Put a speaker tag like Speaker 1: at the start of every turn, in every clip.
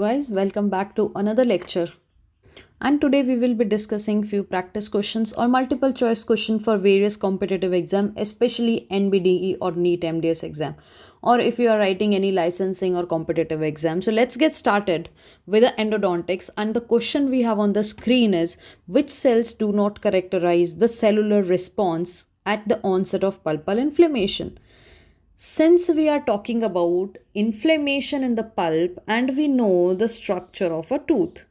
Speaker 1: Guys, welcome back to another lecture. And today we will be discussing few practice questions or multiple choice question for various competitive exam, especially NBDE or NEET MDS exam, or if you are writing any licensing or competitive exam. So let's get started with the endodontics. And the question we have on the screen is, which cells do not characterize the cellular response at the onset of pulpal inflammation? Since we are talking about inflammation in the pulp and we know the structure of a tooth.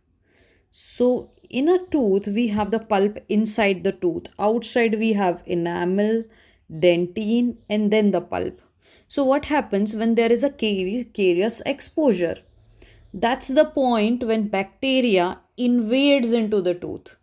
Speaker 1: So, in a tooth, we have the pulp inside the tooth. Outside, we have enamel, dentine, and then the pulp. So, what happens when there is a carious exposure? That's the point when bacteria invades into the tooth.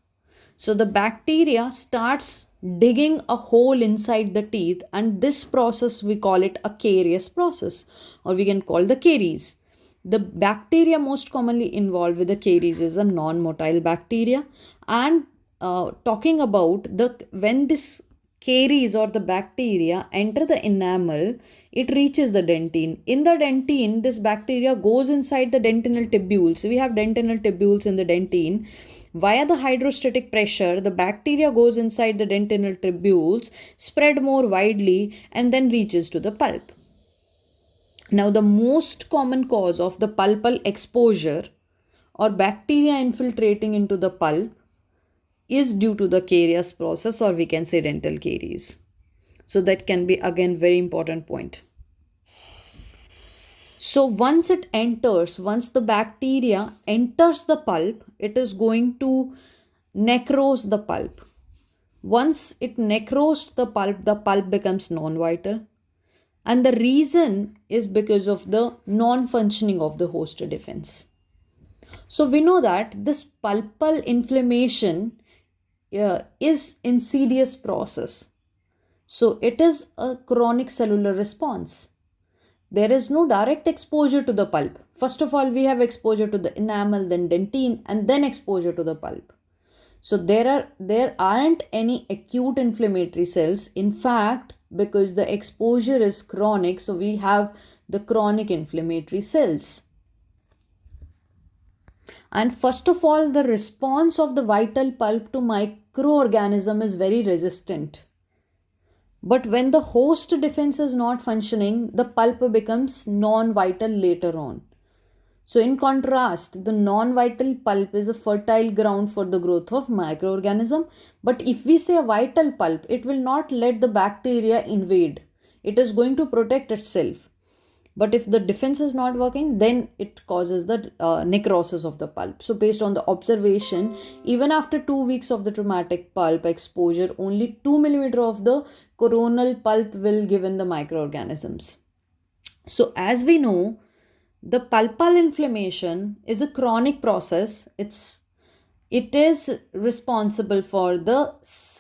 Speaker 1: So the bacteria starts digging a hole inside the teeth, and this process we call it a caries process, or we can call the caries. The bacteria most commonly involved with the caries is a non-motile bacteria, and talking about the when this caries or the bacteria enter the enamel, it reaches the dentine. In the dentine, this bacteria goes inside the dentinal tubules. We have dentinal tubules in the dentine. Via the hydrostatic pressure, the bacteria goes inside the dentinal tubules, spread more widely, and then reaches to the pulp. Now, the most common cause of the pulpal exposure or bacteria infiltrating into the pulp is due to the caries process, or we can say dental caries. So that can be again very important point. So once the bacteria enters the pulp, it is going to necrose the pulp. Once it necrosed the pulp becomes non-vital. And the reason is because of the non-functioning of the host defense. So we know that this pulpal inflammation is insidious process. So it is a chronic cellular response. There is no direct exposure to the pulp. First of all, we have exposure to the enamel, then dentine, and then exposure to the pulp. So there aren't any acute inflammatory cells. In fact, because the exposure is chronic, so we have the chronic inflammatory cells. And first of all, the response of the vital pulp to microorganism is very resistant. But when the host defense is not functioning, the pulp becomes non-vital later on. So in contrast, the non-vital pulp is a fertile ground for the growth of microorganism. But if we say a vital pulp, it will not let the bacteria invade. It is going to protect itself. But if the defense is not working, then it causes the necrosis of the pulp. So based on the observation, even after 2 weeks of the traumatic pulp exposure, only 2 millimeter of the coronal pulp will give in the microorganisms. So as we know, the pulpal inflammation is a chronic process. It is responsible for the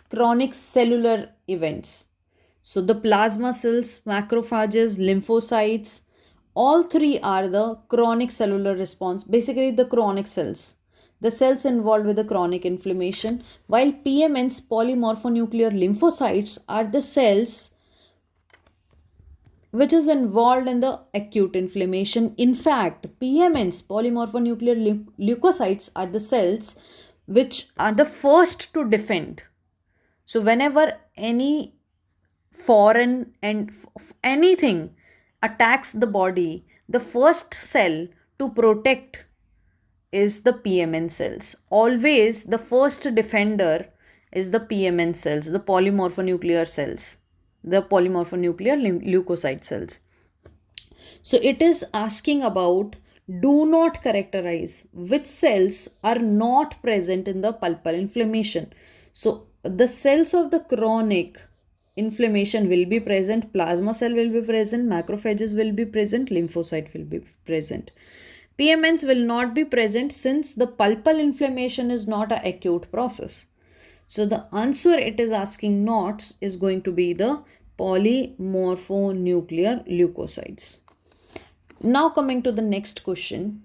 Speaker 1: chronic cellular events. So the plasma cells, macrophages, lymphocytes, all three are the chronic cellular response, basically the chronic cells. The cells involved with the chronic inflammation, while PMNs, polymorphonuclear lymphocytes, are the cells which is involved in the acute inflammation. In fact, PMNs, polymorphonuclear leukocytes, are the cells which are the first to defend. So whenever any foreign and anything attacks the body, the first cell to protect is the PMN cells. Always the first defender is the PMN cells, the polymorphonuclear cells, the polymorphonuclear leukocyte cells. So it is asking about, do not characterize which cells are not present in the pulpal inflammation. So the cells of the chronic inflammation will be present, plasma cell will be present, macrophages will be present, lymphocyte will be present. PMNs will not be present since the pulpal inflammation is not an acute process. So the answer it is asking not is going to be the polymorphonuclear leukocytes. Now coming to the next question.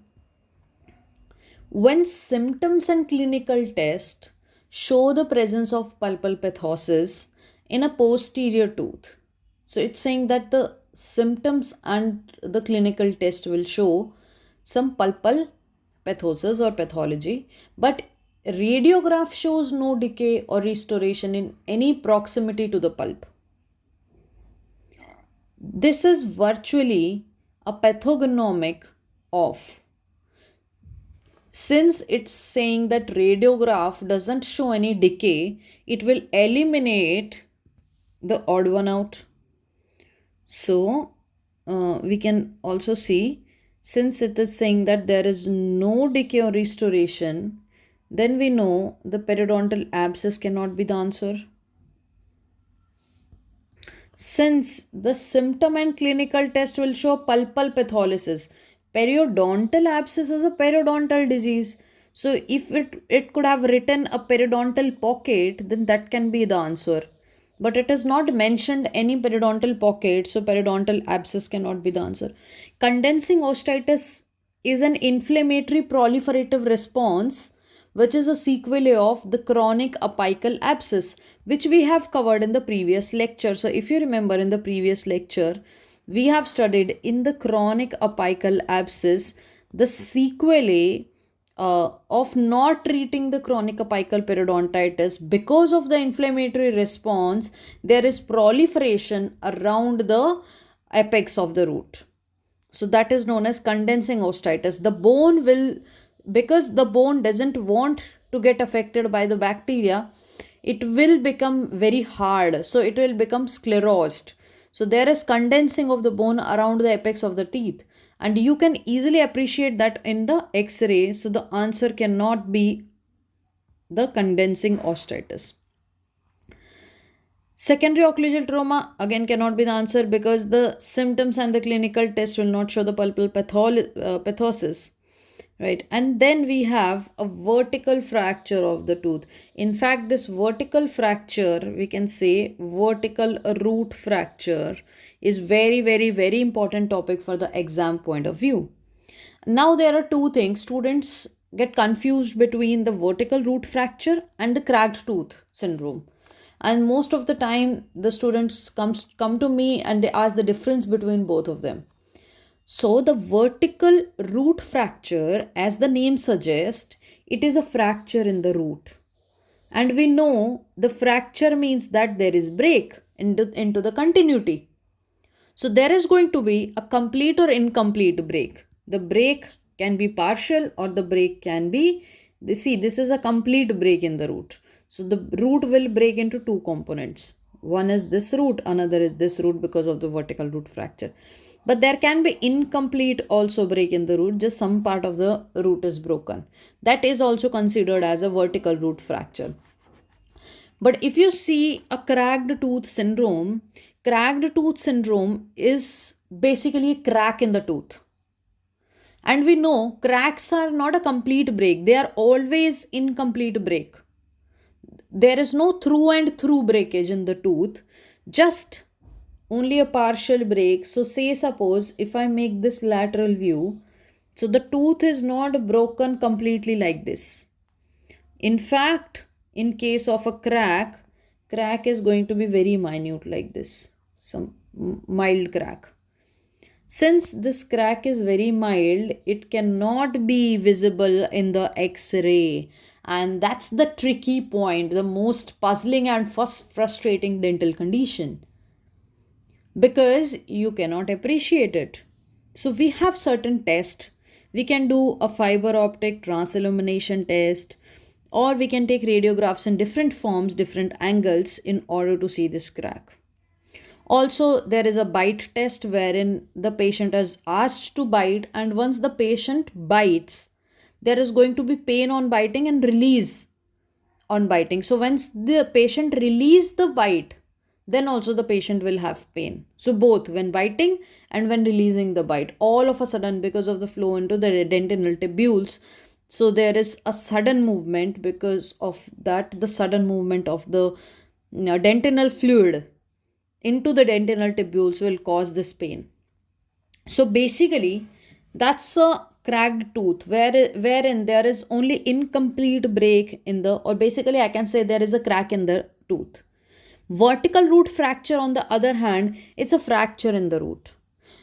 Speaker 1: When symptoms and clinical tests show the presence of pulpal pathosis in a posterior tooth. So it's saying that the symptoms and the clinical test will show some pulpal pathosis or pathology, but radiograph shows no decay or restoration in any proximity to the pulp. This is virtually a pathognomic of. Since it's saying that radiograph doesn't show any decay, it will eliminate the odd one out. So we can also see, since it is saying that there is no decay or restoration, then we know the periodontal abscess cannot be the answer. Since the symptom and clinical test will show pulpal patholysis, periodontal abscess is a periodontal disease. So if it could have written a periodontal pocket, then that can be the answer. But it has not mentioned any periodontal pocket, so periodontal abscess cannot be the answer. Condensing osteitis is an inflammatory proliferative response which is a sequelae of the chronic apical abscess, which we have covered in the previous lecture. So if you remember, in the previous lecture, we have studied in the chronic apical abscess the sequelae of not treating the chronic apical periodontitis. Because of the inflammatory response, there is proliferation around the apex of the root. So that is known as condensing osteitis. The bone will, because the bone doesn't want to get affected by the bacteria, it will become very hard. So it will become sclerosed. So there is condensing of the bone around the apex of the teeth. And you can easily appreciate that in the X-ray. So the answer cannot be the condensing osteitis. Secondary occlusal trauma again cannot be the answer because the symptoms and the clinical test will not show the pulpal pathosis, right? And then we have a vertical fracture of the tooth. In fact, this vertical fracture, we can say vertical root fracture, is very, very, very important topic for the exam point of view. Now there are two things. Students get confused between the vertical root fracture and the cracked tooth syndrome. And most of the time the students come to me and they ask the difference between both of them. So the vertical root fracture, as the name suggests, it is a fracture in the root. And we know the fracture means that there is break into the continuity. So there is going to be a complete or incomplete break. The break can be partial or the break can be, see, this is a complete break in the root. So the root will break into two components. One is this root, another is this root because of the vertical root fracture. But there can be incomplete also break in the root, just some part of the root is broken. That is also considered as a vertical root fracture. But if you see a cracked tooth syndrome is basically a crack in the tooth. And we know cracks are not a complete break, they are always incomplete break. There is no through and through breakage in the tooth, just only a partial break. So say suppose if I make this lateral view, so the tooth is not broken completely like this. In fact, in case of a crack is going to be very minute like this, some mild crack. Since this crack is very mild, it cannot be visible in the X-ray. And that's the tricky point, the most puzzling and frustrating dental condition. Because you cannot appreciate it. So we have certain tests. We can do a fiber optic transillumination test, or we can take radiographs in different forms, different angles in order to see this crack. Also, there is a bite test wherein the patient is asked to bite, and once the patient bites, there is going to be pain on biting and release on biting. So once the patient releases the bite, then also the patient will have pain. So both when biting and when releasing the bite, all of a sudden, because of the flow into the dentinal tubules, so there is a sudden movement. Because of that, the sudden movement of the dentinal fluid into the dentinal tubules will cause this pain. So basically, that's a cracked tooth wherein there is only incomplete break in the, or basically I can say there is a crack in the tooth. Vertical root fracture, on the other hand, it's a fracture in the root.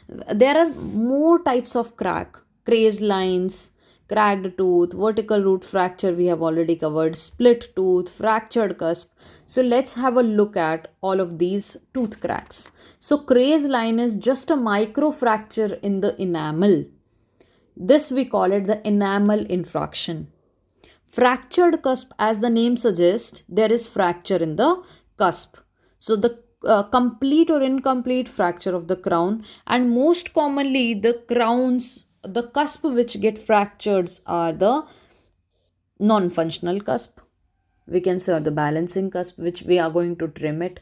Speaker 1: There are more types of crack: crazed lines, cracked tooth, vertical root fracture we have already covered, split tooth, fractured cusp. So let's have a look at all of these tooth cracks. So Kray's line is just a micro fracture in the enamel. This we call it the enamel infraction. Fractured cusp, as the name suggests, there is fracture in the cusp. So the complete or incomplete fracture of the crown, and most commonly the cusp which get fractured are the non-functional cusp. We can say or the balancing cusp, which we are going to trim it.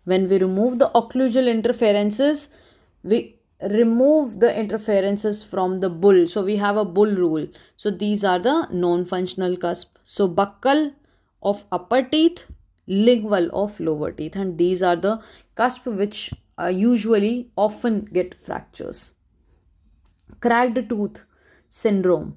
Speaker 1: When we remove the occlusal interferences, we remove the interferences from the bull. So we have a bull rule. So these are the non-functional cusp. So buccal of upper teeth, lingual of lower teeth, and these are the cusp which usually often get fractures. Cracked tooth syndrome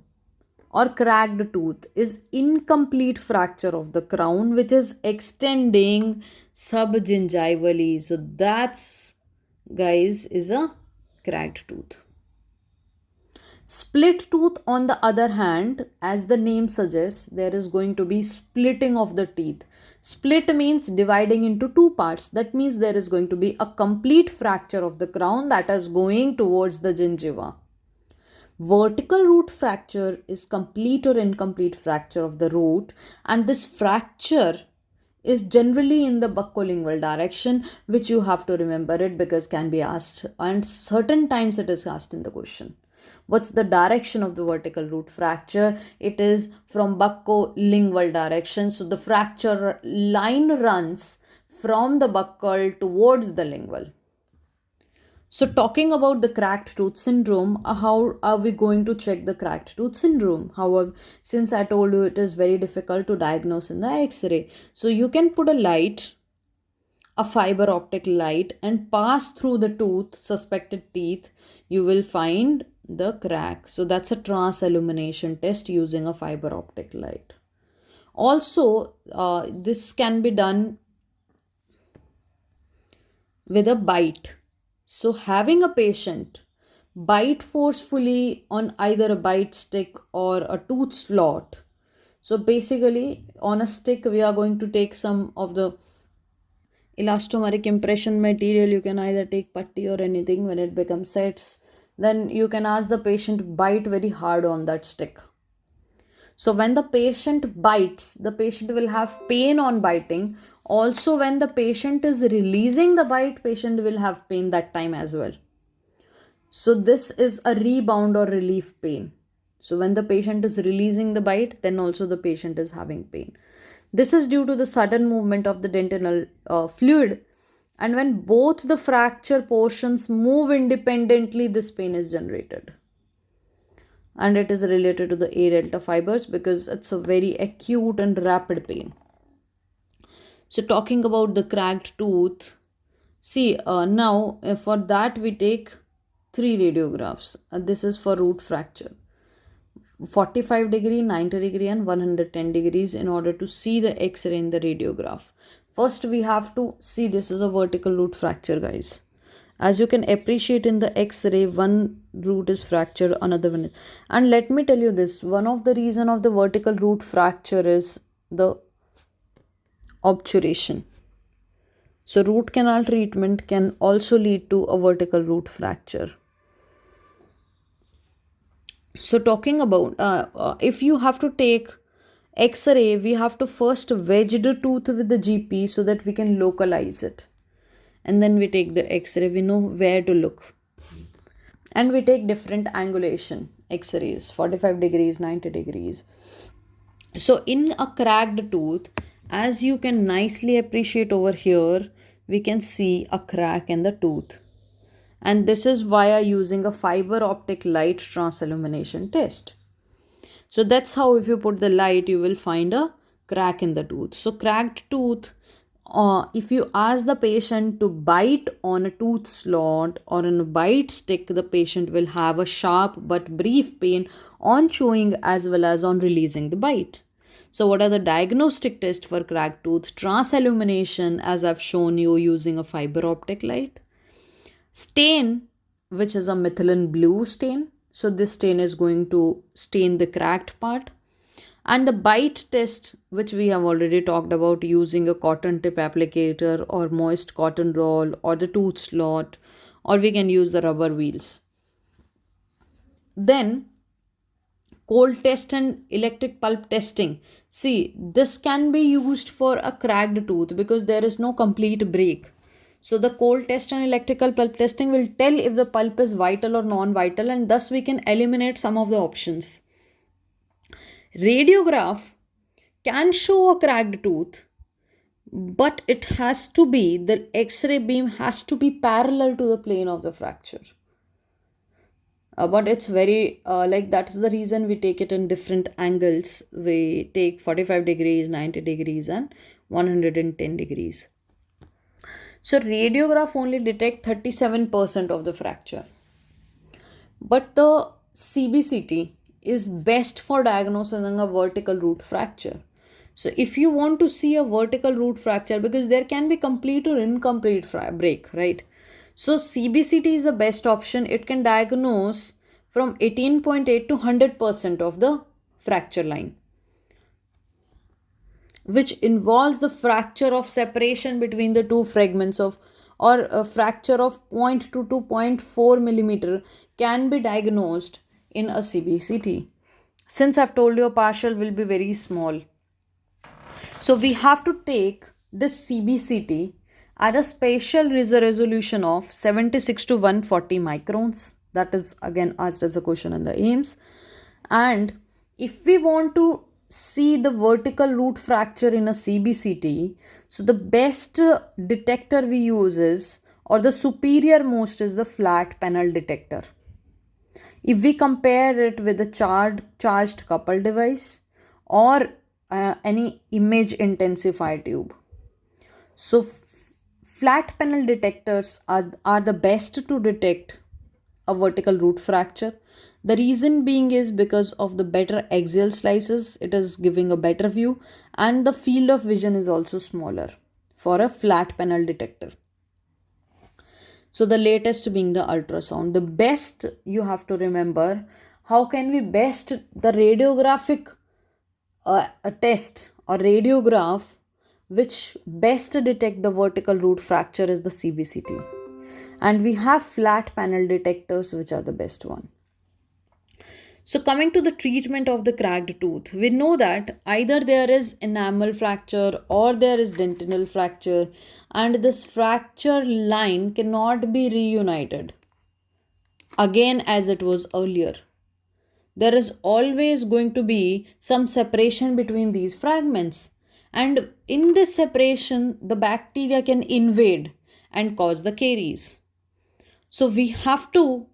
Speaker 1: or cracked tooth is incomplete fracture of the crown which is extending subgingivally. So that's, guys, is a cracked tooth. Split tooth, on the other hand, as the name suggests, there is going to be splitting of the teeth. Split means dividing into two parts. That means there is going to be a complete fracture of the crown that is going towards the gingiva. Vertical root fracture is complete or incomplete fracture of the root, and this fracture is generally in the buccolingual direction, which you have to remember it because can be asked, and certain times it is asked in the question. What's the direction of the vertical root fracture? It is from buccolingual direction. So the fracture line runs from the buccal towards the lingual. So talking about the cracked tooth syndrome, how are we going to check the cracked tooth syndrome? However, since I told you it is very difficult to diagnose in the X-ray. So you can put a light, a fiber optic light, and pass through the tooth, suspected teeth, you will find the crack. So that's a trans-illumination test using a fiber optic light. Also, this can be done with a bite. So having a patient bite forcefully on either a bite stick or a tooth slot. So basically on a stick we are going to take some of the elastomeric impression material. You can either take putty or anything. When it becomes sets, then you can ask the patient bite very hard on that stick. So when the patient bites, the patient will have pain on biting. Also, when the patient is releasing the bite, patient will have pain that time as well. So this is a rebound or relief pain. So when the patient is releasing the bite, then also the patient is having pain. This is due to the sudden movement of the dentinal fluid. And when both the fracture portions move independently, this pain is generated. And it is related to the A delta fibers because it's a very acute and rapid pain. So talking about the cracked tooth, see now for that we take 3 radiographs. This is for root fracture. 45 degree, 90 degree and 110 degrees in order to see the X-ray in the radiograph. First we have to see this is a vertical root fracture, guys. As you can appreciate in the X-ray, one root is fractured, another one is. And let me tell you this, one of the reason of the vertical root fracture is the obturation. So root canal treatment can also lead to a vertical root fracture. So talking about if you have to take X-ray, we have to first wedge the tooth with the GP so that we can localize it. And then we take the X-ray, we know where to look. And we take different angulation X-rays, 45 degrees, 90 degrees. So in a cracked tooth, as you can nicely appreciate over here, we can see a crack in the tooth. And this is via using a fiber optic light transillumination test. So that's how if you put the light, you will find a crack in the tooth. So cracked tooth, if you ask the patient to bite on a tooth slot or on a bite stick, the patient will have a sharp but brief pain on chewing as well as on releasing the bite. So what are the diagnostic tests for cracked tooth? Transillumination, as I've shown you using a fiber optic light. Stain, which is a methylene blue stain. So this stain is going to stain the cracked part. And the bite test, which we have already talked about, using a cotton tip applicator or moist cotton roll or the tooth slot, or we can use the rubber wheels. Then cold test and electric pulp testing. See, this can be used for a cracked tooth because there is no complete break. So the cold test and electrical pulp testing will tell if the pulp is vital or non-vital, and thus we can eliminate some of the options. Radiograph can show a cracked tooth, but it has to be, the X-ray beam has to be parallel to the plane of the fracture. But it's very like that's the reason we take it in different angles. We take 45 degrees, 90 degrees, and 110 degrees. So radiograph only detect 37% of the fracture. But the CBCT is best for diagnosing a vertical root fracture. So if you want to see a vertical root fracture, because there can be complete or incomplete break, right? So CBCT is the best option. It can diagnose from 18.8 to 100% of the fracture line, which involves the fracture of separation between the two fragments of, or a fracture of 0.2 to 0.4 millimeter can be diagnosed in a CBCT. Since I've told you a partial will be very small, so we have to take this CBCT at a spatial resolution of 76 to 140 microns. That is again asked as a question in the AIIMS. And if we want to see the vertical root fracture in a CBCT, so the best detector we use is, or the superior most is, the flat panel detector. If we compare it with a charged couple device or any image intensifier tube, so flat panel detectors are the best to detect a vertical root fracture. The reason being is because of the better axial slices, it is giving a better view, and the field of vision is also smaller for a flat panel detector. So the latest being the ultrasound. The best, you have to remember, how can we best the radiographic a test or radiograph which best detect the vertical root fracture is the CBCT. And we have flat panel detectors which are the best one. So coming to the treatment of the cracked tooth, we know that either there is enamel fracture or there is dentinal fracture, and this fracture line cannot be reunited again as it was earlier. There is always going to be some separation between these fragments, and in this separation the bacteria can invade and cause the caries. So we have to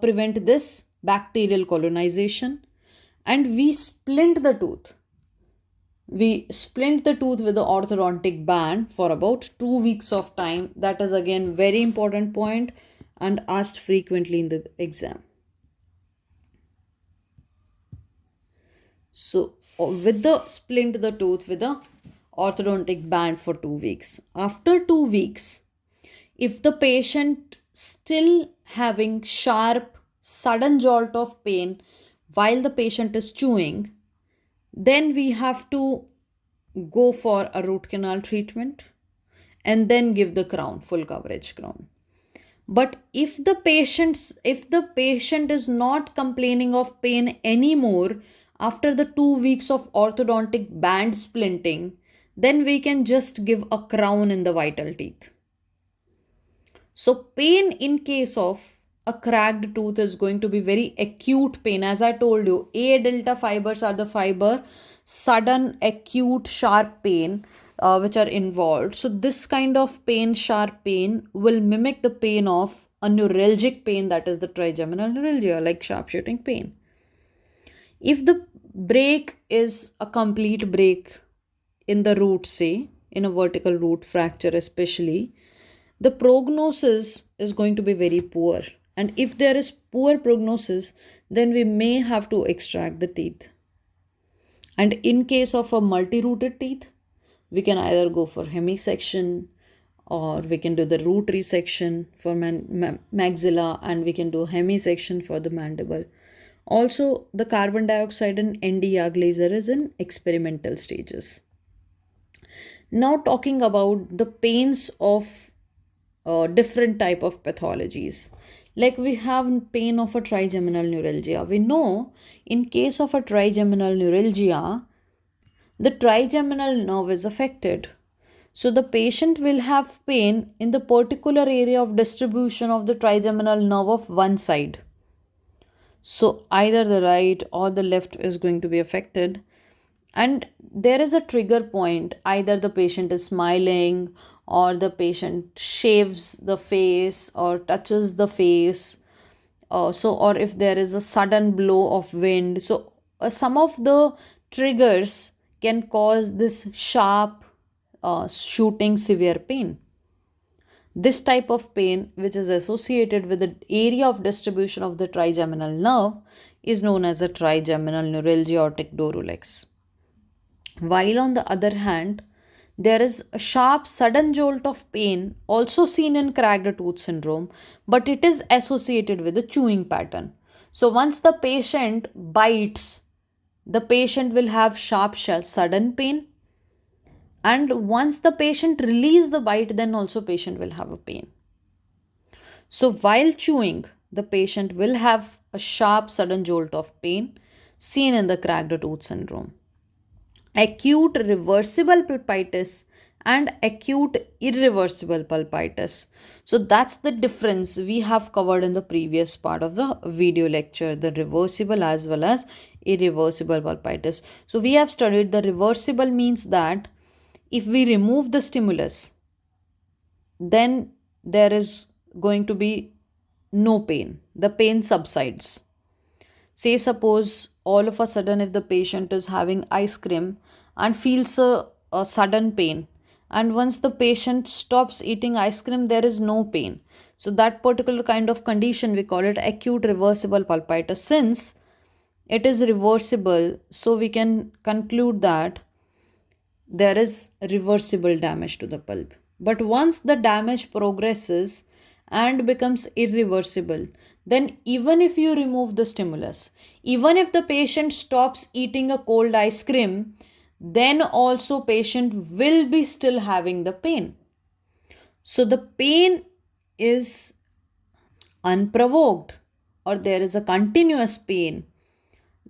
Speaker 1: prevent this bacterial colonization, and we splint the tooth. We splint the tooth with the orthodontic band for about 2 weeks of time. That is again very important point and asked frequently in the exam. So with the splint the tooth with the orthodontic band for 2 weeks. After 2 weeks, if the patient still having sharp sudden jolt of pain while the patient is chewing, then we have to go for a root canal treatment and then give the crown, full coverage crown. But if the patient is not complaining of pain anymore after the 2 weeks of orthodontic band splinting, then we can just give a crown in the vital teeth. So pain in case of a cracked tooth is going to be very acute pain. As I told you, A delta fibers are the fiber, sudden, acute, sharp pain which are involved. So this kind of pain, sharp pain, will mimic the pain of a neuralgic pain, that is the trigeminal neuralgia, like sharp shooting pain. If the break is a complete break in the root, say in a vertical root fracture especially, the prognosis is going to be very poor. And if there is poor prognosis, then we may have to extract the teeth. And in case of a multi-rooted teeth, we can either go for hemisection, or we can do the root resection for maxilla, and we can do hemisection for the mandible. Also, the carbon dioxide and Nd:YAG laser is in experimental stages. Now talking about the pains of different type of pathologies. Like we have pain of a trigeminal neuralgia. We know in case of a trigeminal neuralgia, the trigeminal nerve is affected. So the patient will have pain in the particular area of distribution of the trigeminal nerve of one side. So either the right or the left is going to be affected. And there is a trigger point. Either the patient is smiling, or the patient shaves the face or touches the face. Or if there is a sudden blow of wind. So some of the triggers can cause this sharp shooting severe pain. This type of pain, which is associated with the area of distribution of the trigeminal nerve, is known as a trigeminal neuralgia or tic-doulorex. While on the other hand, there is a sharp sudden jolt of pain also seen in cracked tooth syndrome, but it is associated with a chewing pattern. So once the patient bites, the patient will have sharp sudden pain, and once the patient release the bite, then also patient will have a pain. So while chewing, the patient will have a sharp sudden jolt of pain seen in the cracked tooth syndrome. Acute reversible pulpitis and acute irreversible pulpitis. So that's the difference we have covered in the previous part of the video lecture, the reversible as well as irreversible pulpitis. So we have studied the reversible means that if we remove the stimulus, then there is going to be no pain. The pain subsides. Say, suppose all of a sudden, if the patient is having ice cream and feels a sudden pain, and once the patient stops eating ice cream, there is no pain. So, that particular kind of condition we call it acute reversible pulpitis. Since it is reversible, so we can conclude that there is reversible damage to the pulp. But once the damage progresses and becomes irreversible, then even if you remove the stimulus, even if the patient stops eating a cold ice cream, then also patient will be still having the pain. So the pain is unprovoked, or there is a continuous pain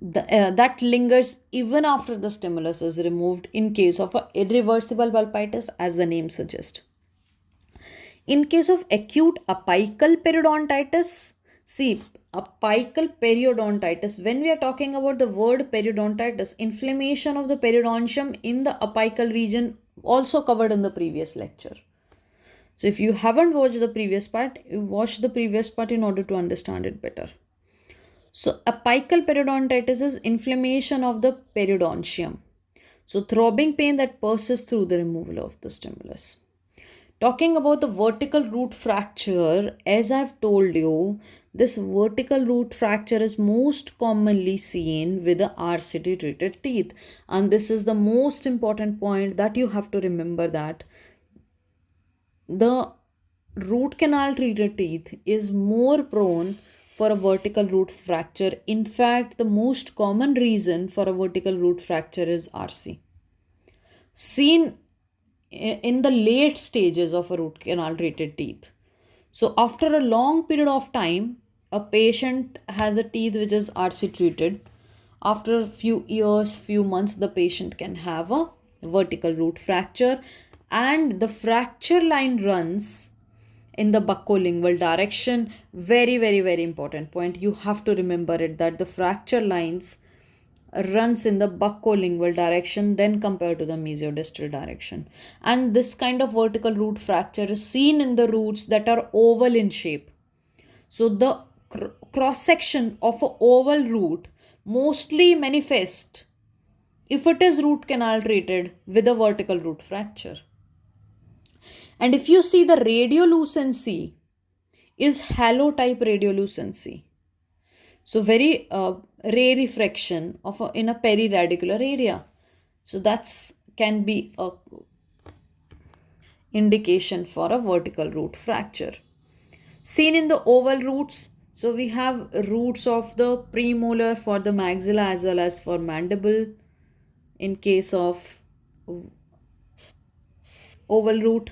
Speaker 1: that lingers even after the stimulus is removed in case of a irreversible pulpitis, as the name suggests. In case of acute apical periodontitis, see, apical periodontitis, when we are talking about the word periodontitis, inflammation of the periodontium in the apical region, also covered in the previous lecture. So if you haven't watched the previous part, you watch the previous part in order to understand it better. So apical periodontitis is inflammation of the periodontium. So throbbing pain that persists through the removal of the stimulus. Talking about the vertical root fracture, as I've told you, this vertical root fracture is most commonly seen with the RCT treated teeth. And this is the most important point that you have to remember, that the root canal treated teeth is more prone for a vertical root fracture. In fact, the most common reason for a vertical root fracture is RC. Seen in the late stages of a root canal treated teeth. So after a long period of time, a patient has a teeth which is RC treated. After a few years, few months, the patient can have a vertical root fracture, and the fracture line runs in the buccolingual direction. Very, very, very important point. You have to remember it, that the fracture lines runs in the buccolingual direction then compared to the mesiodistal direction. And this kind of vertical root fracture is seen in the roots that are oval in shape. So the cross section of an oval root mostly manifest if it is root canal treated with a vertical root fracture. And if you see, the radiolucency is halo type radiolucency. So very ray refraction of in a periradicular area. So that's can be a indication for a vertical root fracture. Seen in the oval roots, So we have roots of the premolar for the maxilla as well as for mandible. In case of oval root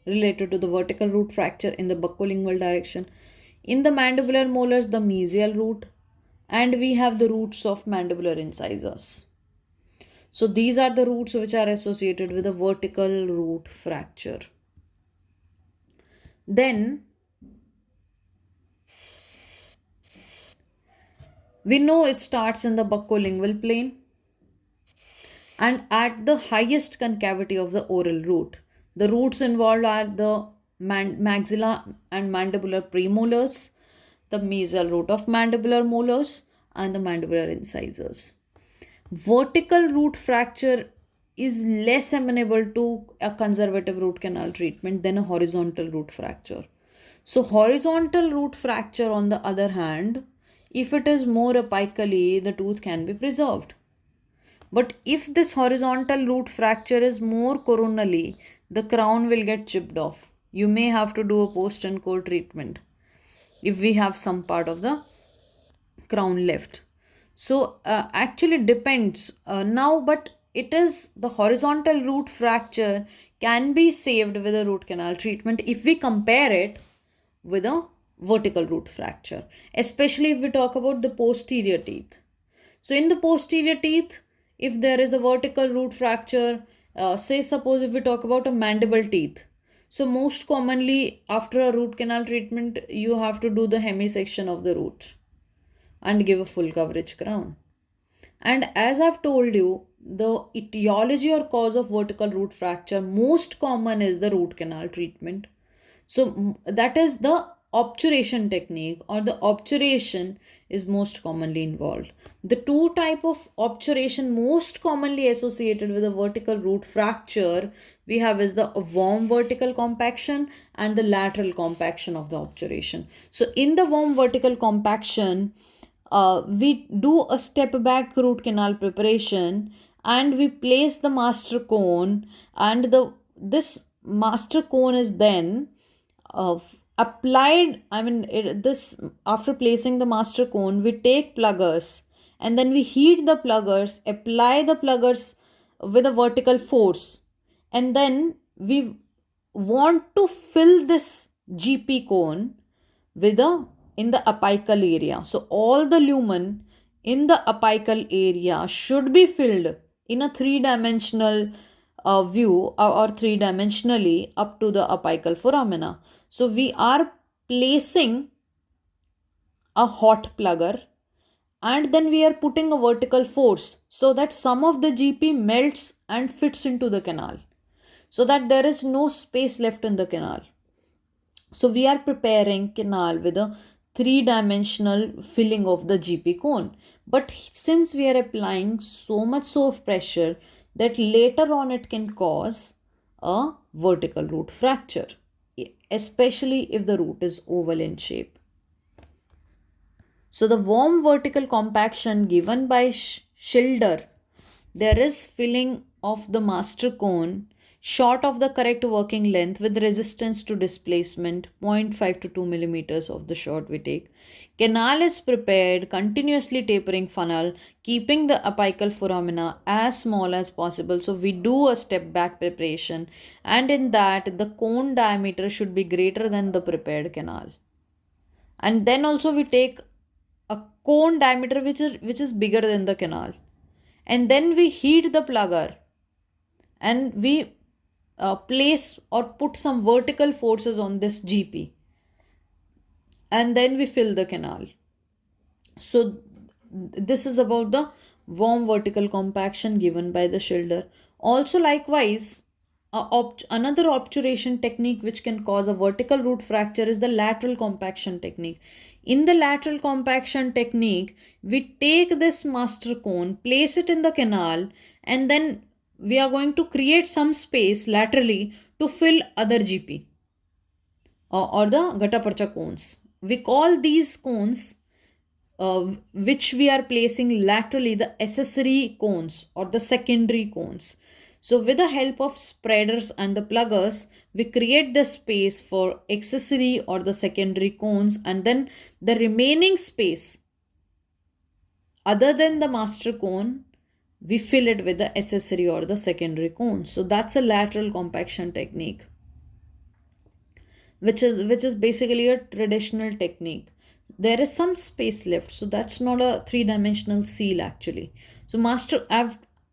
Speaker 1: related to the vertical root fracture in the buccolingual direction. In the mandibular molars, the mesial root, and we have the roots of mandibular incisors. So these are the roots which are associated with a vertical root fracture. Then we know it starts in the buccolingual plane and at the highest concavity of the oral root. The roots involved are the maxilla and mandibular premolars, the mesial root of mandibular molars, and the mandibular incisors. Vertical root fracture is less amenable to a conservative root canal treatment than a horizontal root fracture. So, horizontal root fracture, on the other hand, if it is more apically, the tooth can be preserved. But if this horizontal root fracture is more coronally, the crown will get chipped off. You may have to do a post and core treatment if we have some part of the crown left. So actually depends now, but it is the horizontal root fracture can be saved with a root canal treatment if we compare it with a vertical root fracture, especially if we talk about the posterior teeth. So in the posterior teeth, if there is a vertical root fracture, say suppose if we talk about a mandible teeth, so most commonly after a root canal treatment, you have to do the hemisection of the root and give a full coverage crown. And as I've told you, the etiology or cause of vertical root fracture most common is the root canal treatment. So that is the obturation technique, or the obturation is most commonly involved. The two type of obturation most commonly associated with a vertical root fracture we have is the warm vertical compaction and the lateral compaction of the obturation. So in the warm vertical compaction, we do a step back root canal preparation and we place the master cone, and this master cone is then applied. This after placing the master cone, we take pluggers and then we heat the pluggers, apply the pluggers with a vertical force, and then we want to fill this GP cone with a in the apical area. So all the lumen in the apical area should be filled in a three-dimensional view, or three-dimensionally up to the apical foramina. So we are placing a hot plugger and then we are putting a vertical force so that some of the GP melts and fits into the canal, so that there is no space left in the canal. So we are preparing canal with a three-dimensional filling of the GP cone. But since we are applying so much of pressure that later on it can cause a vertical root fracture, especially if the root is oval in shape. So the warm vertical compaction given by Schilder, there is filling of the master cone short of the correct working length with resistance to displacement 0.5 to 2 millimeters of the short we take. Canal is prepared, continuously tapering funnel, keeping the apical foramina as small as possible. So we do a step back preparation, and in that the cone diameter should be greater than the prepared canal. And then also we take a cone diameter which is bigger than the canal, and then we heat the plugger and we place or put some vertical forces on this GP, and then we fill the canal. So this is about the warm vertical compaction given by the Schilder. Also likewise, another obturation technique which can cause a vertical root fracture is the lateral compaction technique. In the lateral compaction technique, we take this master cone, place it in the canal, and then we are going to create some space laterally to fill other GP or the Gataparcha cones. We call these cones which we are placing laterally the accessory cones or the secondary cones. So with the help of spreaders and the pluggers, we create the space for accessory or the secondary cones, and then the remaining space other than the master cone, we fill it with the accessory or the secondary cone. So that's a lateral compaction technique, which is basically a traditional technique. There is some space left, so that's not a three-dimensional seal actually. So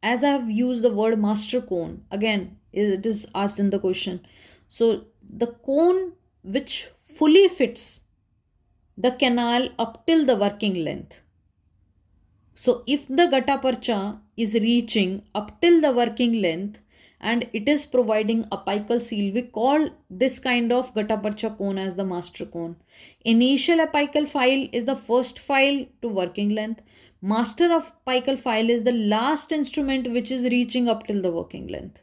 Speaker 1: as I've used the word master cone, again it is asked in the question. So the cone which fully fits the canal up till the working length. So if the Gataparcha is reaching up till the working length and it is providing apical seal, we call this kind of Gataparcha cone as the master cone. Initial apical file is the first file to working length. Master of apical file is the last instrument which is reaching up till the working length.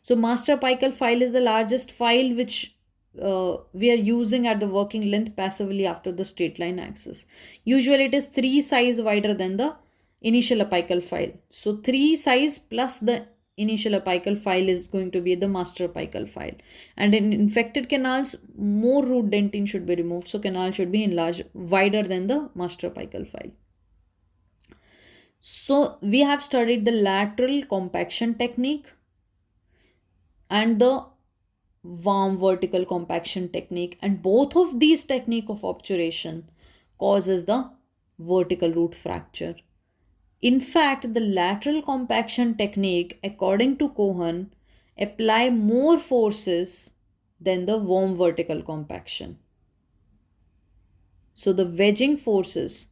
Speaker 1: So master apical file is the largest file which we are using at the working length passively after the straight line axis. Usually it is 3 size wider than the initial apical file. So 3 size plus the initial apical file is going to be the master apical file. And in infected canals, more root dentin should be removed. So canal should be enlarged wider than the master apical file. So we have studied the lateral compaction technique and the warm vertical compaction technique, and both of these technique of obturation causes the vertical root fracture. In fact, the lateral compaction technique, according to Cohen, apply more forces than the warm vertical compaction. So the wedging forces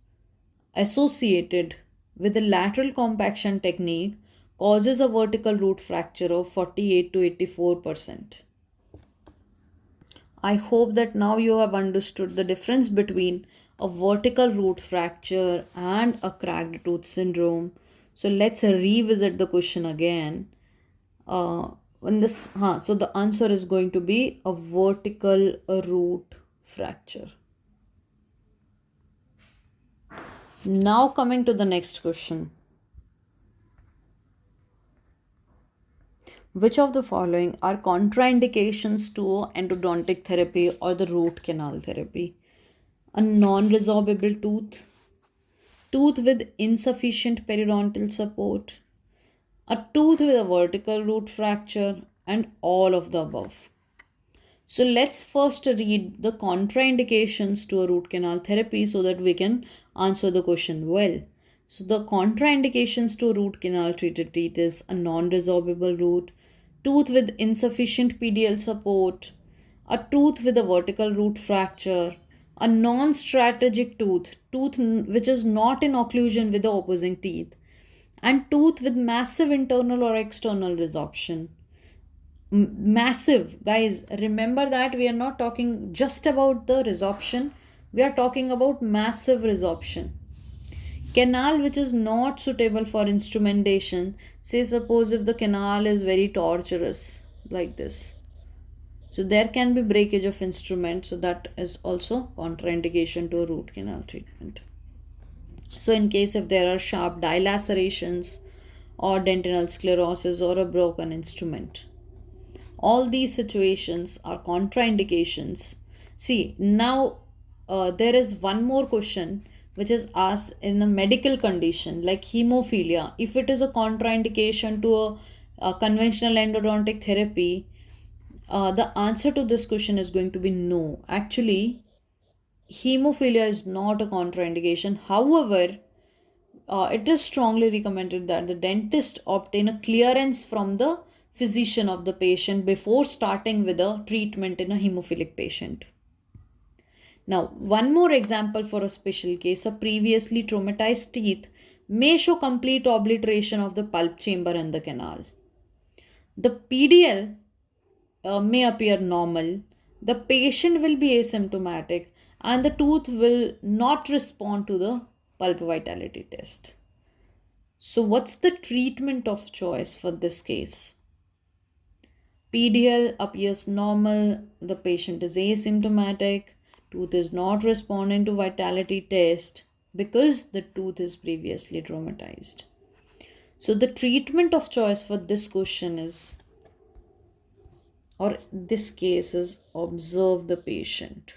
Speaker 1: associated with the lateral compaction technique causes a vertical root fracture of 48 to 84%. I hope that now you have understood the difference between a vertical root fracture and a cracked tooth syndrome. So let's revisit the question again. So the answer is going to be a vertical root fracture. Now coming to the next question. Which of the following are contraindications to endodontic therapy or the root canal therapy? A non-resorbable tooth, tooth with insufficient periodontal support, a tooth with a vertical root fracture, and all of the above. So let's first read the contraindications to a root canal therapy so that we can answer the question well. So the contraindications to root canal treated teeth is a non-resorbable root, tooth with insufficient PDL support, a tooth with a vertical root fracture, a non-strategic tooth, which is not in occlusion with the opposing teeth, and tooth with massive internal or external resorption. Massive, guys, remember that we are not talking just about the resorption, we are talking about massive resorption. Canal which is not suitable for instrumentation, say suppose if the canal is very tortuous like this, so there can be breakage of instrument, so that is also contraindication to a root canal treatment. So in case if there are sharp dilacerations or dentinal sclerosis or a broken instrument, all these situations are contraindications. See, now there is one more question which is asked in a medical condition like hemophilia. If it is a contraindication to a conventional endodontic therapy, the answer to this question is going to be no. Actually, hemophilia is not a contraindication. However, it is strongly recommended that the dentist obtain a clearance from the physician of the patient before starting with a treatment in a hemophilic patient. Now, one more example for a special case, a previously traumatized teeth may show complete obliteration of the pulp chamber and the canal. The PDL may appear normal, the patient will be asymptomatic, and the tooth will not respond to the pulp vitality test. So, what's the treatment of choice for this case? PDL appears normal, the patient is asymptomatic, tooth is not responding to vitality test because the tooth is previously traumatized. So the treatment of choice for this question is, or this case is, observe the patient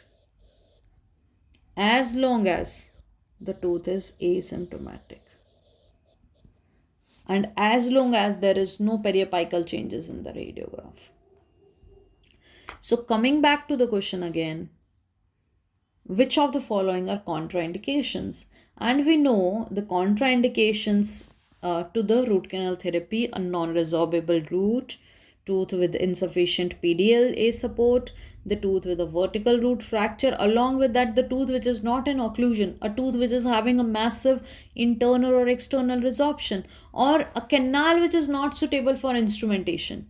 Speaker 1: as long as the tooth is asymptomatic and as long as there is no periapical changes in the radiograph. So coming back to the question again, which of the following are contraindications? And we know the contraindications to the root canal therapy: a non-resorbable root, tooth with insufficient PDLA support, the tooth with a vertical root fracture, along with that the tooth which is not an occlusion, a tooth which is having a massive internal or external resorption, or a canal which is not suitable for instrumentation.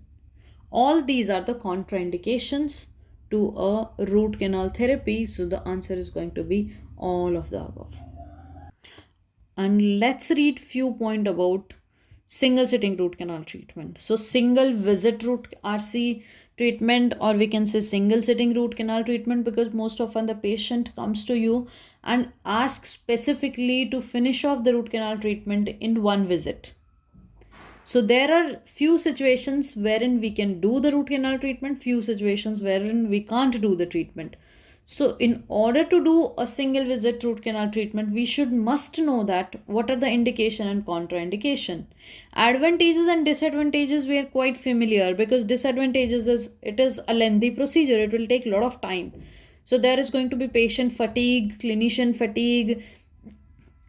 Speaker 1: All these are the contraindications to a root canal therapy. So the answer is going to be all of the above. And let's read few point about single sitting root canal treatment. So single visit root RC treatment, or we can say single sitting root canal treatment, because most often the patient comes to you and asks specifically to finish off the root canal treatment in one visit. So there are few situations wherein we can do the root canal treatment, few situations wherein we can't do the treatment. So in order to do a single visit root canal treatment, we must know that what are the indication and contraindication. Advantages and disadvantages we are quite familiar, because disadvantages is it is a lengthy procedure, it will take a lot of time. So there is going to be patient fatigue, clinician fatigue,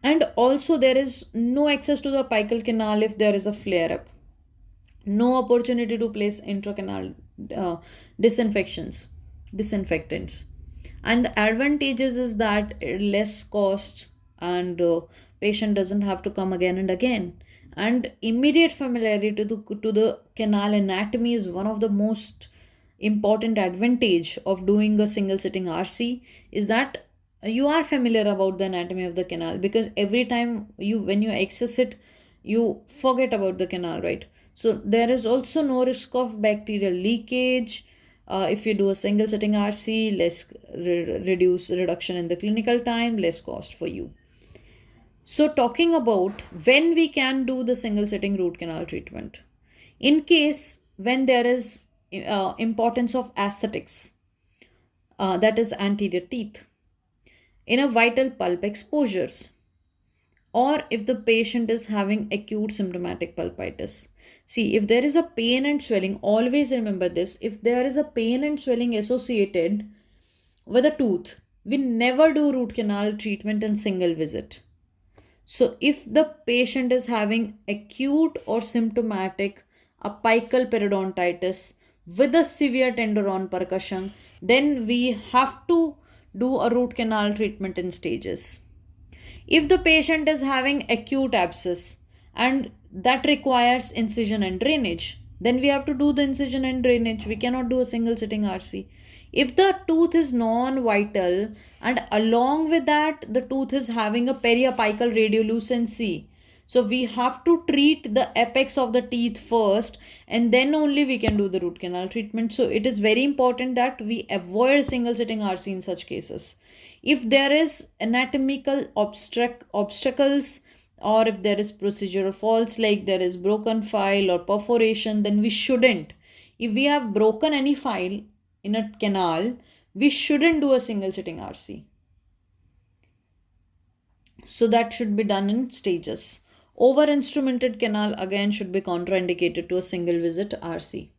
Speaker 1: and also there is no access to the apical canal if there is a flare up, no opportunity to place intracanal disinfectants. And the advantages is that less cost, and patient doesn't have to come again and again, and immediate familiarity to the canal anatomy is one of the most important advantage of doing a single sitting RC, is that you are familiar about the anatomy of the canal, because every time when you access it you forget about the canal, right? So there is also no risk of bacterial leakage. If you do a single sitting RC, less reduction in the clinical time, less cost for you. So talking about when we can do the single sitting root canal treatment, in case when there is importance of aesthetics, that is anterior teeth, in a vital pulp exposures, or if the patient is having acute symptomatic pulpitis. See, if there is a pain and swelling, always remember this, if there is a pain and swelling associated with a tooth, we never do root canal treatment in single visit. So if the patient is having acute or symptomatic apical periodontitis with a severe tenderon percussion, then we have to do a root canal treatment in stages. If the patient is having acute abscess and that requires incision and drainage, then we have to do the incision and drainage. We cannot do a single sitting RC. If the tooth is non-vital and along with that the tooth is having a periapical radiolucency, so we have to treat the apex of the teeth first, and then only we can do the root canal treatment. So it is very important that we avoid single sitting RC in such cases. If there is anatomical obstacles, or if there is procedural faults like there is broken file or perforation, then we shouldn't. If we have broken any file in a canal, we shouldn't do a single sitting RC. So that should be done in stages. Over instrumented canal again should be contraindicated to a single visit RC.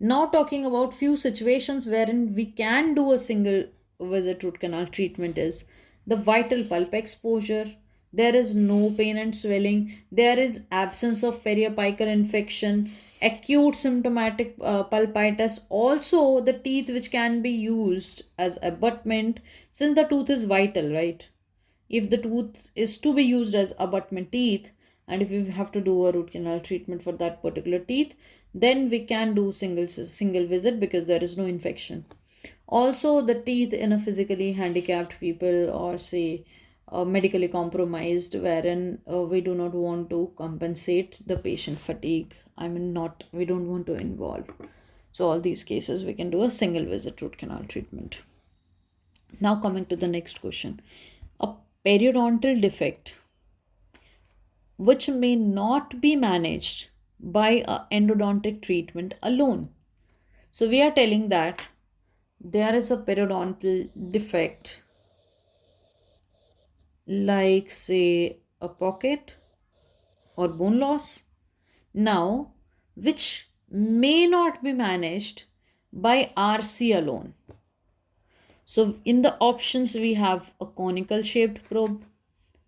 Speaker 1: Now talking about few situations wherein we can do a single visit root canal treatment is the vital pulp exposure. There is no pain and swelling. There is absence of periapical infection, acute symptomatic pulpitis. Also the teeth which can be used as abutment, since the tooth is vital, right? If the tooth is to be used as abutment teeth, and if we have to do a root canal treatment for that particular teeth, then we can do single visit because there is no infection. Also the teeth in a physically handicapped people, or say medically compromised, wherein we do not want to compensate the patient fatigue, we don't want to involve. So all these cases we can do a single visit root canal treatment. Now coming to the next question, a periodontal defect, which may not be managed by a endodontic treatment alone. So we are telling that there is a periodontal defect, like say a pocket or bone loss, now which may not be managed by RC alone. So in the options we have a conical shaped probe,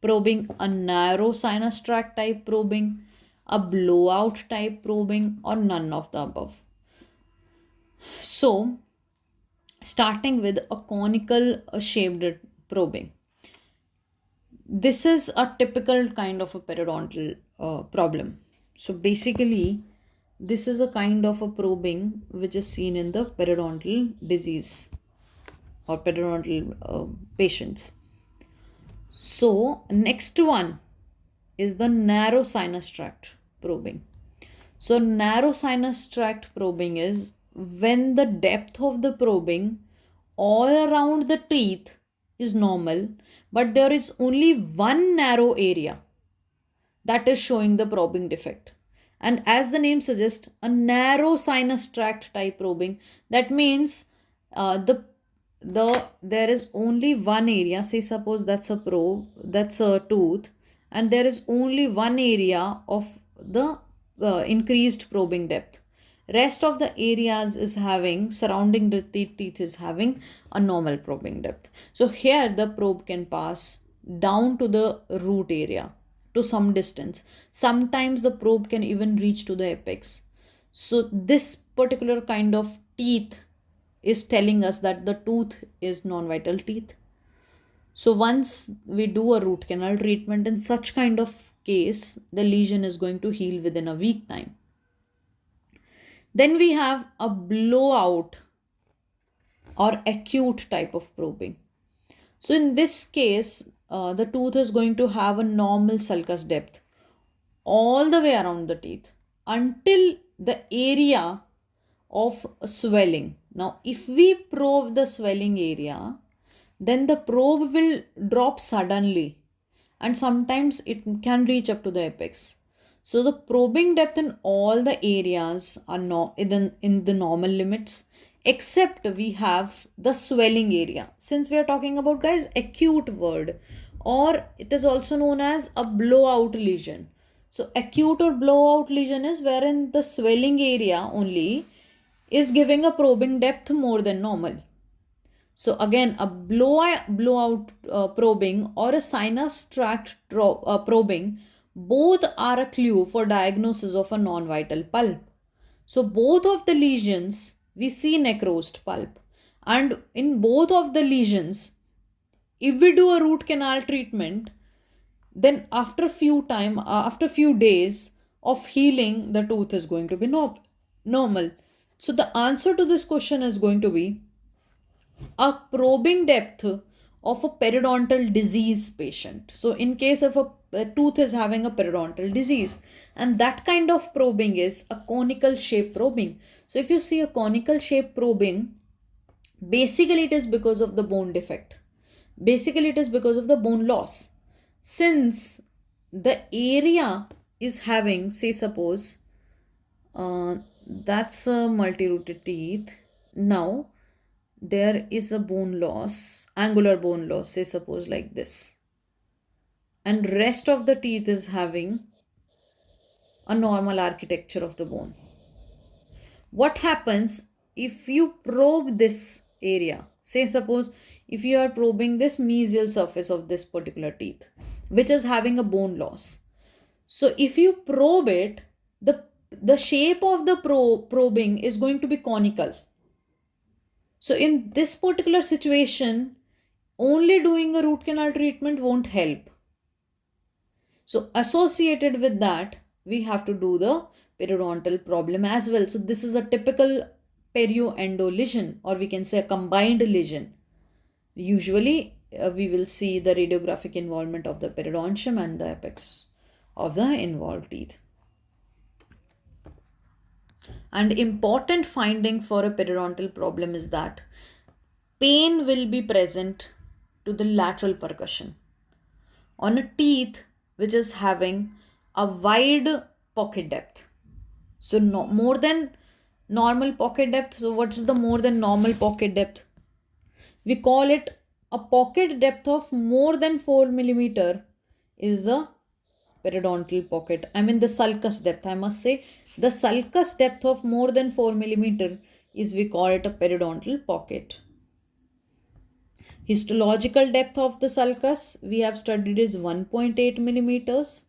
Speaker 1: probing, a narrow sinus tract type probing, a blowout type probing, or none of the above. So starting with a conical shaped probing. This is a typical kind of a periodontal problem. So basically, this is a kind of a probing which is seen in the periodontal disease or periodontal patients. So next one is the narrow sinus tract probing. So narrow sinus tract probing is when the depth of the probing all around the teeth is normal, but there is only one narrow area that is showing the probing defect. And as the name suggests, a narrow sinus tract type probing, that means there is only one area. Say suppose that's a probe, that's a tooth, and there is only one area of the increased probing depth. Rest of the areas is having surrounding the teeth is having a normal probing depth. So here the probe can pass down to the root area to some distance. Sometimes the probe can even reach to the apex. So this particular kind of teeth is telling us that the tooth is non-vital teeth. So once we do a root canal treatment in such kind of case, the lesion is going to heal within a week time. Then we have a blowout or acute type of probing. So in this case, the tooth is going to have a normal sulcus depth all the way around the teeth until the area of swelling. Now, if we probe the swelling area, then the probe will drop suddenly and sometimes it can reach up to the apex. So the probing depth in all the areas are in the normal limits, except we have the swelling area. Since we are talking about, guys, acute word, or it is also known as a blowout lesion. So acute or blowout lesion is wherein the swelling area only is giving a probing depth more than normal. So again, a blowout probing or a sinus tract probing, both are a clue for diagnosis of a non-vital pulp. So both of the lesions, we see necrosed pulp. And in both of the lesions, if we do a root canal treatment, then after few days of healing, the tooth is going to be normal. So the answer to this question is going to be a probing depth of a periodontal disease patient. So in case of a tooth is having a periodontal disease, and that kind of probing is a conical shape probing. So if you see a conical shape probing, basically it is because of the bone defect. Basically it is because of the bone loss. Since the area is having, say suppose, that's a multi-rooted teeth. Now there is a bone loss, angular bone loss, say suppose like this, and rest of the teeth is having a normal architecture of the bone. What happens if you probe this area? Say suppose if you are probing this mesial surface of this particular teeth, which is having a bone loss. So if you probe it, the shape of the probing is going to be conical. So in this particular situation, only doing a root canal treatment won't help. So associated with that, we have to do the periodontal problem as well. So this is a typical perioendo lesion, or we can say a combined lesion. Usually we will see the radiographic involvement of the periodontium and the apex of the involved teeth. And important finding for a periodontal problem is that pain will be present to the lateral percussion on a teeth which is having a wide pocket depth. So no more than normal pocket depth. So what is the more than normal pocket depth? We call it a pocket depth of more than 4 millimeter is the periodontal pocket. I mean the sulcus depth. I must say the sulcus depth of more than 4 millimeter is we call it a periodontal pocket. Histological depth of the sulcus we have studied is 1.8 millimeters.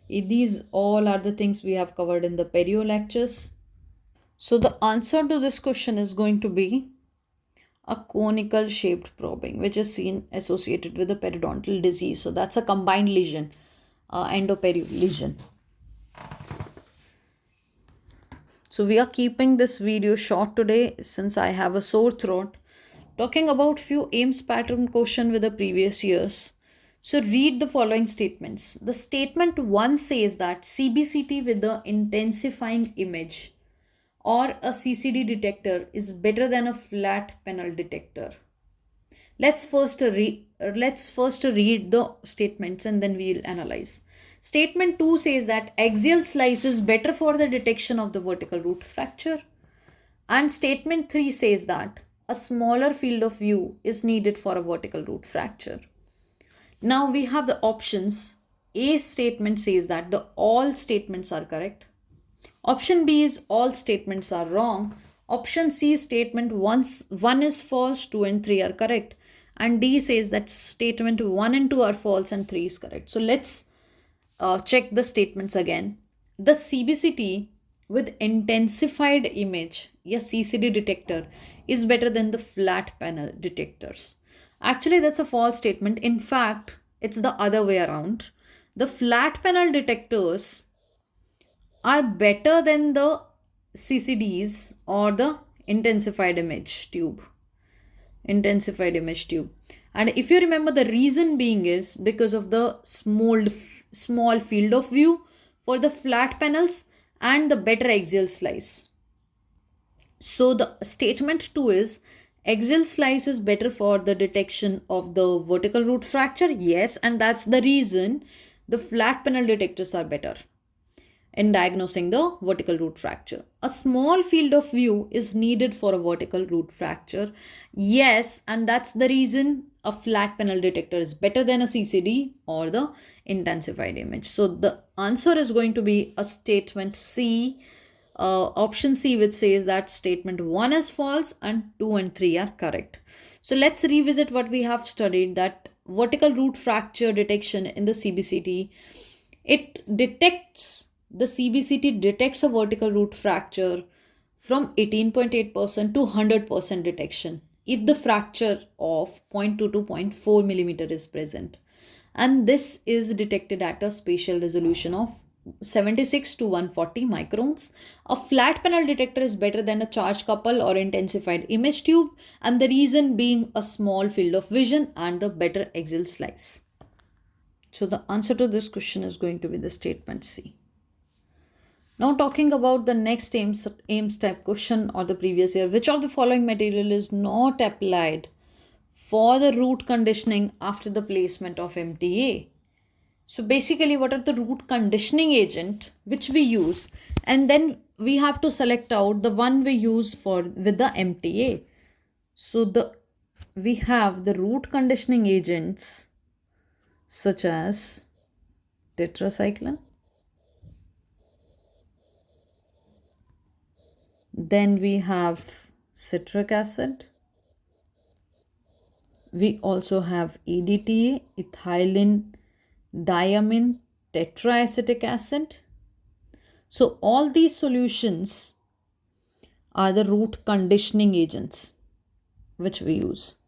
Speaker 1: These all are the things we have covered in the perio lectures. So the answer to this question is going to be a conical shaped probing, which is seen associated with a periodontal disease. So that's a combined lesion, endoperio lesion. So we are keeping this video short today since I have a sore throat. Talking about few AIMS pattern question with the previous years. So read the following statements. The statement 1 says that CBCT with the intensifying image or a CCD detector is better than a flat panel detector. Let's first read the statements and then we'll analyze. Statement 2 says that axial slice is better for the detection of the vertical root fracture. And statement 3 says that a smaller field of view is needed for a vertical root fracture. Now we have the options. A statement says that all statements are correct. Option B is all statements are wrong. Option C statement 1 is false, 2 and 3 are correct. And D says that statement 1 and 2 are false and 3 is correct. So let's check the statements again. The CBCT with intensified image, CCD detector, is better than the flat panel detectors. Actually, that's a false statement. In fact, it's the other way around. The flat panel detectors are better than the CCDs or the intensified image tube. And if you remember, the reason being is because of the small field of view for the flat panels and the better axial slice. So the statement 2 is axial slice is better for the detection of the vertical root fracture. Yes, and that's the reason the flat panel detectors are better in diagnosing the vertical root fracture. A small field of view is needed for a vertical root fracture. Yes, and that's the reason a flat panel detector is better than a CCD or the intensified image. So the answer is going to be a statement C, option C, which says that statement 1 is false and 2 and 3 are correct. So let's revisit what we have studied, that vertical root fracture detection in the CBCT. The CBCT detects a vertical root fracture from 18.8% to 100% detection if the fracture of 0.2 to 0.4 millimeter is present. And this is detected at a spatial resolution of 76 to 140 microns. A flat panel detector is better than a charge couple or intensified image tube, and the reason being a small field of vision and the better axial slice. So the answer to this question is going to be the statement C. Now talking about the next AIMS type question or the previous year, which of the following material is not applied for the root conditioning after the placement of MTA? So basically, what are the root conditioning agent which we use, and then we have to select out the one we use with the MTA. So we have the root conditioning agents such as tetracycline. Then we have citric acid. We also have EDTA, ethylene diamine tetraacetic acid. So all these solutions are the root conditioning agents which we use.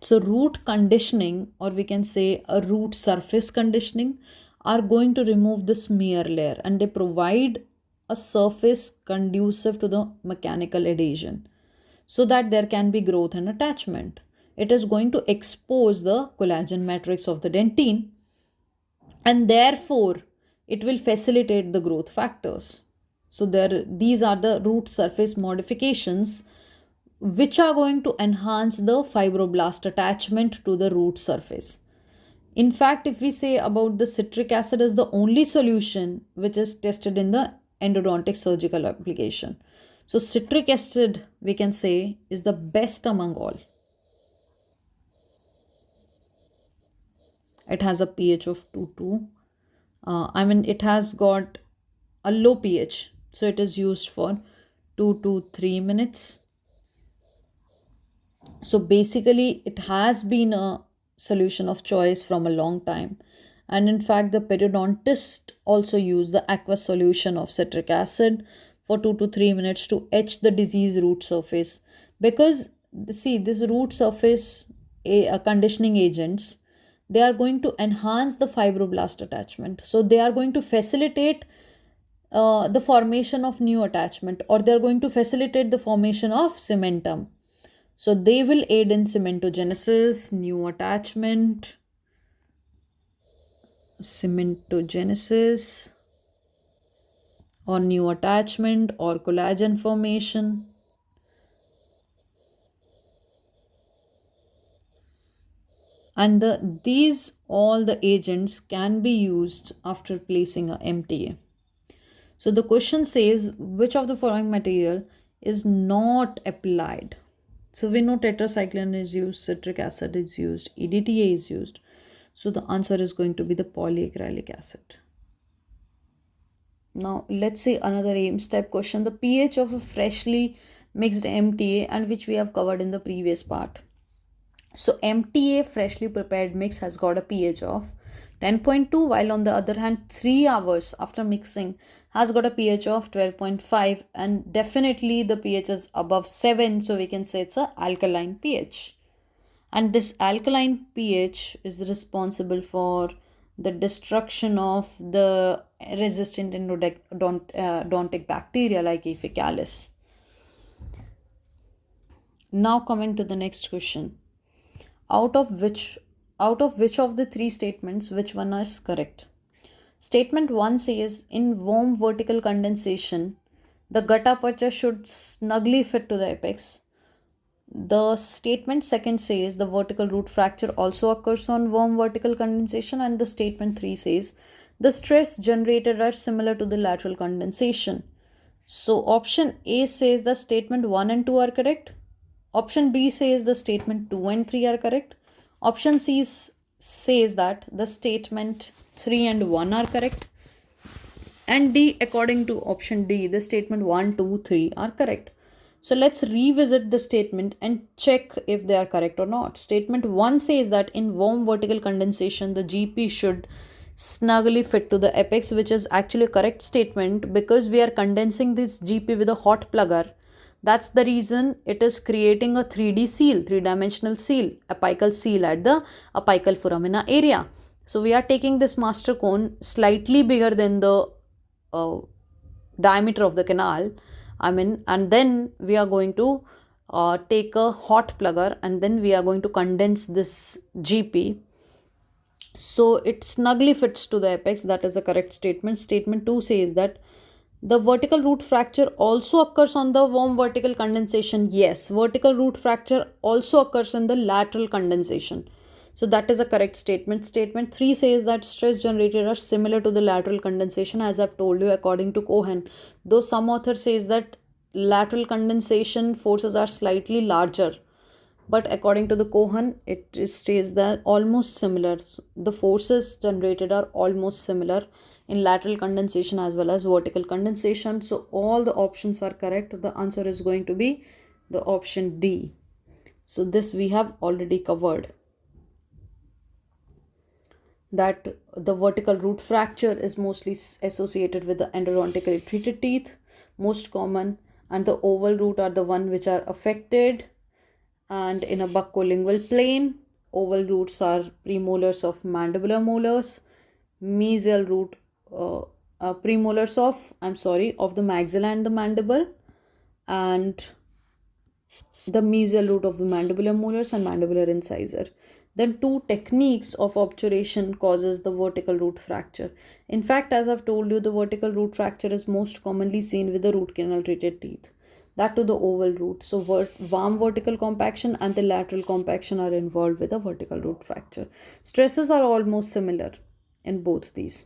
Speaker 1: So root conditioning, or we can say a root surface conditioning, are going to remove the smear layer, and they provide a surface conducive to the mechanical adhesion so that there can be growth and attachment. It is going to expose the collagen matrix of the dentine, and therefore it will facilitate the growth factors. So these are the root surface modifications which are going to enhance the fibroblast attachment to the root surface. In fact, if we say about the citric acid is the only solution which is tested in the endodontic surgical application. So citric acid, we can say, is the best among all. It has a pH of 2. I mean, it has got a low pH, so it is used for 2 to 3 minutes. So basically, it has been a solution of choice from a long time. And in fact, the periodontist also use the aqueous solution of citric acid for 2 to 3 minutes to etch the disease root surface. Because, see, this root surface conditioning agents, they are going to enhance the fibroblast attachment. So they are going to facilitate the formation of new attachment, or they are going to facilitate the formation of cementum. So they will aid in cementogenesis, cementogenesis, or new attachment, or collagen formation. And these all the agents can be used after placing a MTA. So the question says, which of the following material is not applied? So we know tetracycline is used, citric acid is used, EDTA is used. So the answer is going to be the polyacrylic acid. Now let's say another AIMS type question. The pH of a freshly mixed MTA, and which we have covered in the previous part. So MTA, freshly prepared mix, has got a pH of 10.2, while on the other hand 3 hours after mixing has got a pH of 12.5, and definitely the pH is above 7, so we can say it's a alkaline pH. And this alkaline pH is responsible for the destruction of the resistant endodontic bacteria like E. faecalis. Now coming to the next question. Out of which of the three statements, which one is correct? Statement 1 says, in warm vertical condensation, the gut aperture should snugly fit to the apex. The statement 2 says the vertical root fracture also occurs on warm vertical condensation, and the statement 3 says the stress generated are similar to the lateral condensation. So option A says the statement 1 and 2 are correct. Option B says the statement 2 and 3 are correct. Option C says that the statement 3 and 1 are correct. And D, according to option D, the statement 1, 2, 3 are correct. So let's revisit the statement and check if they are correct or not. Statement 1 says that in warm vertical condensation, the GP should snugly fit to the apex, which is actually a correct statement because we are condensing this GP with a hot plugger. That's the reason it is creating a 3D seal, three-dimensional seal, apical seal at the apical foramina area. So we are taking this master cone slightly bigger than the diameter of the canal. And then we are going to take a hot plugger, and then we are going to condense this GP. So it snugly fits to the apex. That is a correct statement. Statement 2 says that the vertical root fracture also occurs on the warm vertical condensation. Yes, vertical root fracture also occurs in the lateral condensation. So that is a correct statement. Statement 3 says that stress generated are similar to the lateral condensation, as I've told you, according to Cohen. Though some author says that lateral condensation forces are slightly larger, but according to the Cohen, it states that almost similar. The forces generated are almost similar in lateral condensation as well as vertical condensation. So all the options are correct. The answer is going to be the option D. So this we have already covered, that the vertical root fracture is mostly associated with the endodontically treated teeth, most common, and the oval root are the one which are affected. And in a buccolingual plane, oval roots are premolars of mandibular molars, mesial root premolars of the maxilla and the mandible, and the mesial root of the mandibular molars and mandibular incisor. Then two techniques of obturation causes the vertical root fracture. In fact, as I've told you, the vertical root fracture is most commonly seen with the root canal treated teeth. that to the oval root. So warm vertical compaction and the lateral compaction are involved with a vertical root fracture. Stresses are almost similar in both these.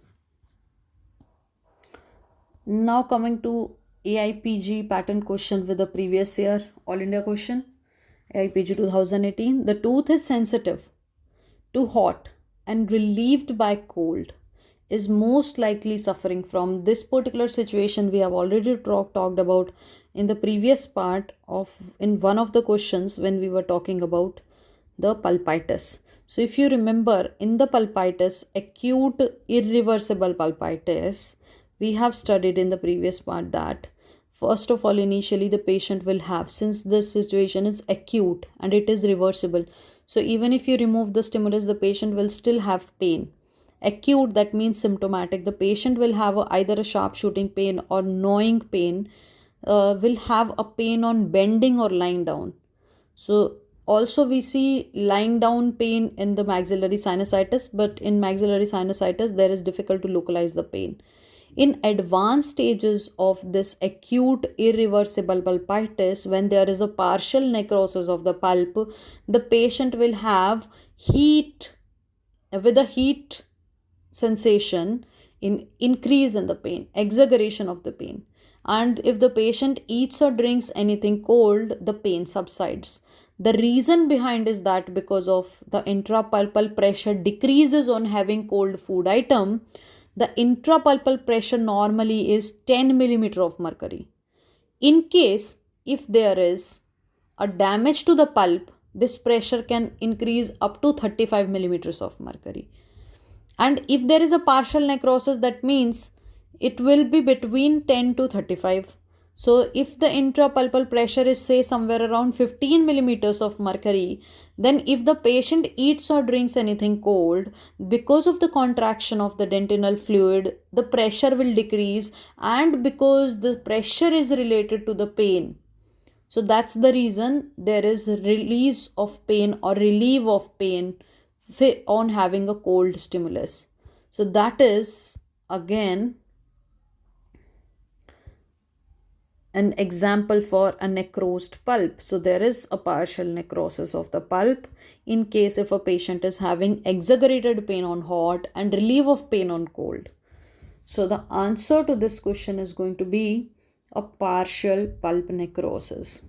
Speaker 1: Now coming to AIPG pattern question with the previous year All India question, AIPG 2018. The tooth is sensitive to hot and relieved by cold is most likely suffering from this particular situation we have already talked about in the previous part of in one of the questions when we were talking about the pulpitis. So if you remember, in the pulpitis, acute irreversible pulpitis, we have studied in the previous part that first of all, initially the patient will have, since the situation is acute and it is reversible, so even if you remove the stimulus, the patient will still have pain. Acute, that means symptomatic. The patient will have either a sharp shooting pain or gnawing pain, will have a pain on bending or lying down. So also we see lying down pain in the maxillary sinusitis, but in maxillary sinusitis there is difficult to localize the pain. In advanced stages of this acute irreversible pulpitis, when there is a partial necrosis of the pulp, the patient will have heat, with a heat sensation, in increase in the pain, exaggeration of the pain. And if the patient eats or drinks anything cold, the pain subsides. The reason behind is that because of the intrapulpal pressure decreases on having cold food item, the intrapulpal pressure normally is 10 millimeter of mercury. In case if there is a damage to the pulp, this pressure can increase up to 35 millimeters of mercury. And if there is a partial necrosis, that means it will be between 10 to 35. So if the intrapulpal pressure is say somewhere around 15 millimeters of mercury, then if the patient eats or drinks anything cold, because of the contraction of the dentinal fluid, the pressure will decrease, and because the pressure is related to the pain. So that's the reason there is release of pain or relief of pain on having a cold stimulus. So that is again an example for a necrosed pulp. So there is a partial necrosis of the pulp in case if a patient is having exaggerated pain on hot and relief of pain on cold. So the answer to this question is going to be a partial pulp necrosis.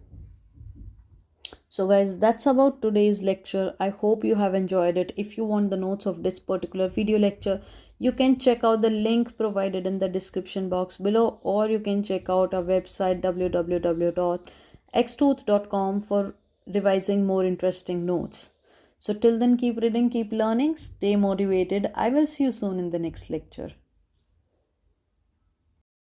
Speaker 1: So guys, that's about today's lecture. I hope you have enjoyed it. If you want the notes of this particular video lecture, you can check out the link provided in the description box below, or you can check out our website www.xtooth.com for revising more interesting notes. So till then, keep reading, keep learning, stay motivated. I will see you soon in the next lecture.